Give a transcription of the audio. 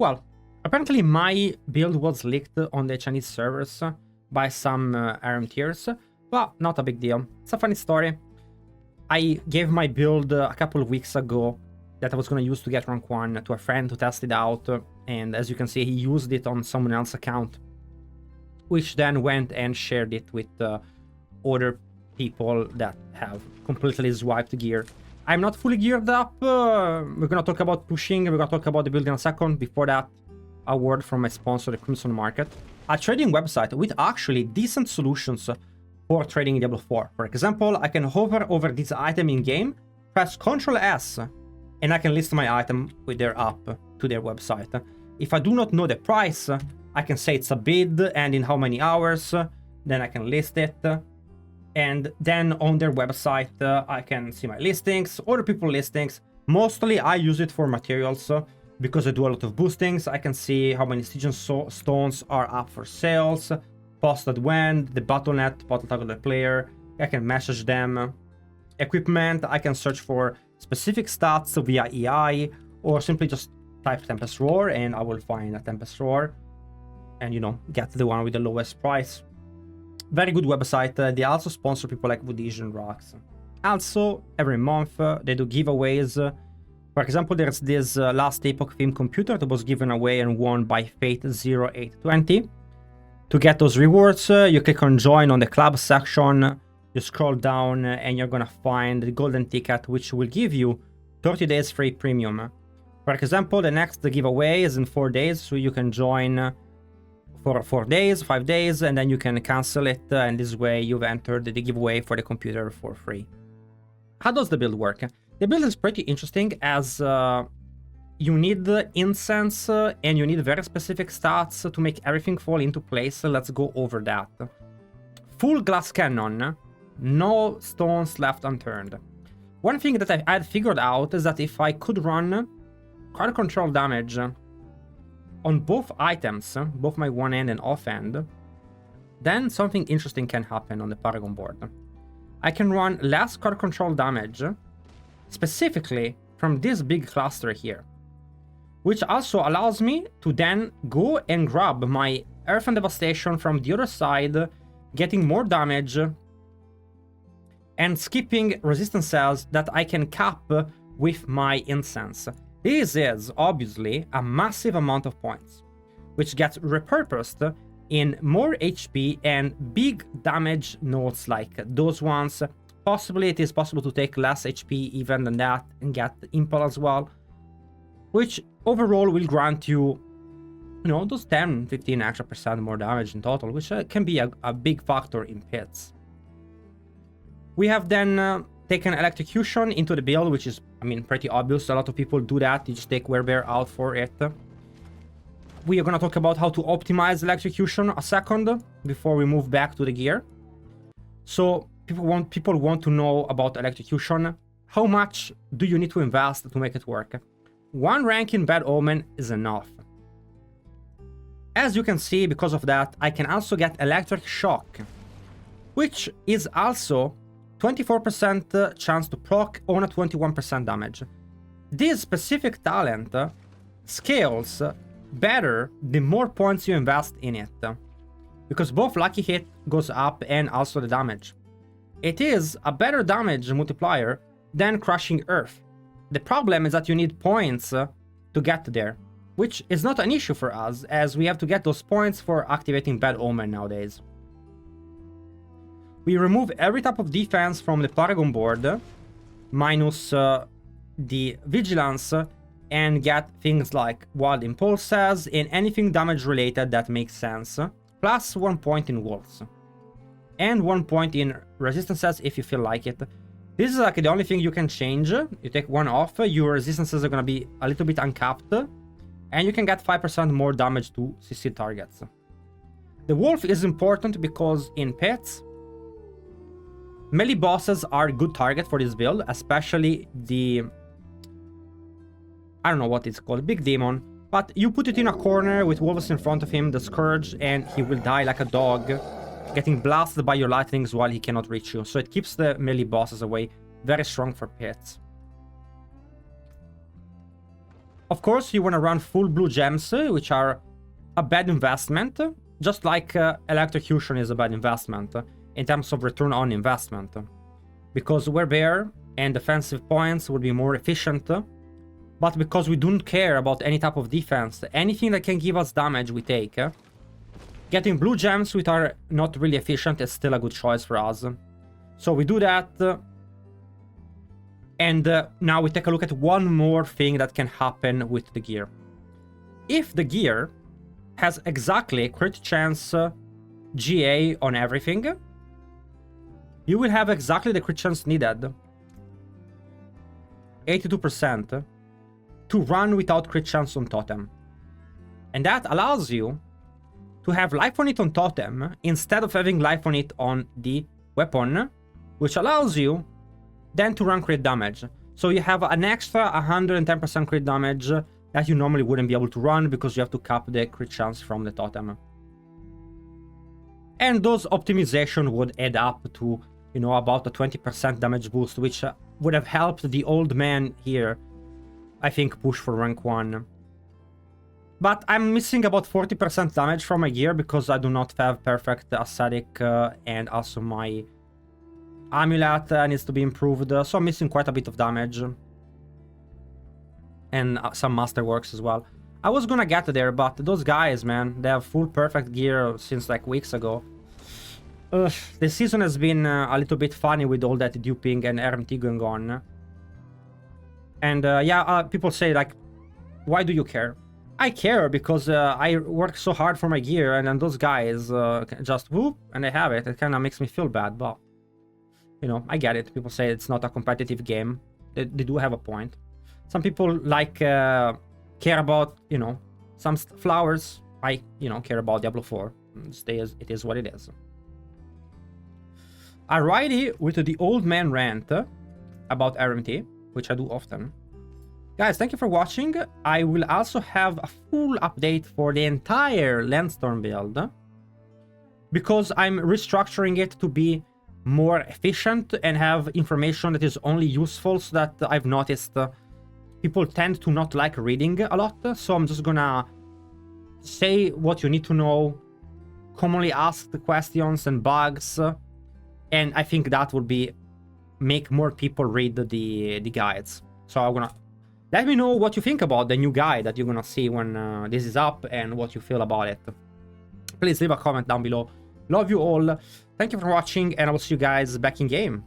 Well, apparently my build was leaked on the Chinese servers by some RM tiers, but not a big deal. It's a funny story. I gave my build a couple of weeks ago that I was going to use to get rank 1 to a friend to test it out, and as you can see, he used it on someone else's account, which then went and shared it with other people that have completely swiped gear. I'm not fully geared up. We're going to talk about pushing, we're going to talk about the build in a second. Before that, a word from my sponsor, the Crimson Market, a trading website with actually decent solutions for trading in Diablo 4. For example, I can hover over this item in game, press Ctrl S, and I can list my item with their app to their website. If I do not know the price, I can say it's a bid and in how many hours, then I can list it. And then on their website, I can see my listings, other people's listings. Mostly I use it for materials because I do a lot of boostings. I can see how many Stygian stones are up for sales, posted when, the battle.net, battle tag of the player. I can message them. Equipment, I can search for specific stats via EI, or simply just type Tempest Roar and I will find a Tempest Roar and, you know, get the one with the lowest price. Very good website. They also sponsor people like Woodish and Rocks. Also, every month they do giveaways. For example, there's this last Epoch theme computer that was given away and won by Fate0820. To get those rewards, you click on join on the club section, you scroll down and you're gonna find the golden ticket, which will give you 30 days free premium. For example, the next giveaway is in 4 days, so you can join for 4 days, 5 days, and then you can cancel it, and this way you've entered the giveaway for the computer for free. How does the build work? The build is pretty interesting as you need incense and you need very specific stats to make everything fall into place. Let's go over that. Full glass cannon, no stones left unturned. One thing that I had figured out is that if I could run card control damage on both items, both my one end and off end, then something interesting can happen on the Paragon board. I can run less card control damage, specifically from this big cluster here, which also allows me to then go and grab my Earth and Devastation from the other side, getting more damage, and skipping resistance cells that I can cap with my incense. This is obviously a massive amount of points, which gets repurposed in more HP and big damage nodes like those ones. Possibly it is possible to take less HP even than that and get Impel as well, which overall will grant you, you know, those 10-15 extra % more damage in total, which can be a big factor in pits. We have then taken Electrocution into the build, which is, I mean, pretty obvious. A lot of people do that. You just take Werebear out for it. We are going to talk about how to optimize Electrocution a second before we move back to the gear. So people want to know about Electrocution. How much do you need to invest to make it work? One rank in Bad Omen is enough. As you can see, because of that, I can also get Electric Shock, which is also 24% chance to proc on a 21% damage. This specific talent scales better the more points you invest in it, because both lucky hit goes up and also the damage. It is a better damage multiplier than Crushing Earth. The problem is that you need points to get there, which is not an issue for us, as we have to get those points for activating Bad Omen nowadays. We remove every type of defense from the Paragon board, minus the Vigilance, and get things like Wild Impulses and anything damage related that makes sense, plus 1 point in Wolves, and 1 point in Resistances if you feel like it. This is like the only thing you can change. You take 1 off, your Resistances are gonna be a little bit uncapped, and you can get 5% more damage to CC targets. The Wolf is important because in pits, melee bosses are a good target for this build, especially the, I don't know what it's called, Big Demon. But you put it in a corner with wolves in front of him, the Scourge, and he will die like a dog, getting blasted by your lightnings while he cannot reach you. So it keeps the melee bosses away. Very strong for pits. Of course, you want to run full blue gems, which are a bad investment, just like Electrocution is a bad investment in terms of return on investment. Because we're there and defensive points would be more efficient, but because we don't care about any type of defense, anything that can give us damage we take. Getting blue gems which are not really efficient is still a good choice for us. So we do that. And now we take a look at one more thing that can happen with the gear. If the gear has exactly crit chance GA on everything, you will have exactly the crit chance needed, 82%, to run without crit chance on totem. And that allows you to have life on it on totem instead of having life on it on the weapon, which allows you then to run crit damage. So you have an extra 110% crit damage that you normally wouldn't be able to run because you have to cap the crit chance from the totem. And those optimization would add up to, you know, about a 20% damage boost, which would have helped the old man here, I think, push for rank 1. But I'm missing about 40% damage from my gear because I do not have perfect aesthetic and also my amulet needs to be improved, so I'm missing quite a bit of damage. And some masterworks as well. I was gonna get there, but those guys, man, they have full perfect gear since like weeks ago. The season has been a little bit funny with all that duping and RMT going on. And yeah, people say like, why do you care? I care because I work so hard for my gear, and then those guys just whoop and they have it. It kind of makes me feel bad, but you know, I get it. People say it's not a competitive game. They do have a point. Some people like care about, you know, some flowers. I, you know, care about Diablo 4. It is what it is. Alrighty, with the old man rant about RMT, which I do often. Guys, thank you for watching. I will also have a full update for the entire Landstorm build, because I'm restructuring it to be more efficient and have information that is only useful, so that I've noticed people tend to not like reading a lot. So I'm just gonna say what you need to know, commonly asked questions and bugs, and I think that would be make more people read the guides. So I'm gonna let me know what you think about the new guide that you're gonna see when this is up and what you feel about it. Please leave a comment down below. Love you all. Thank you for watching, and I will see you guys back in game.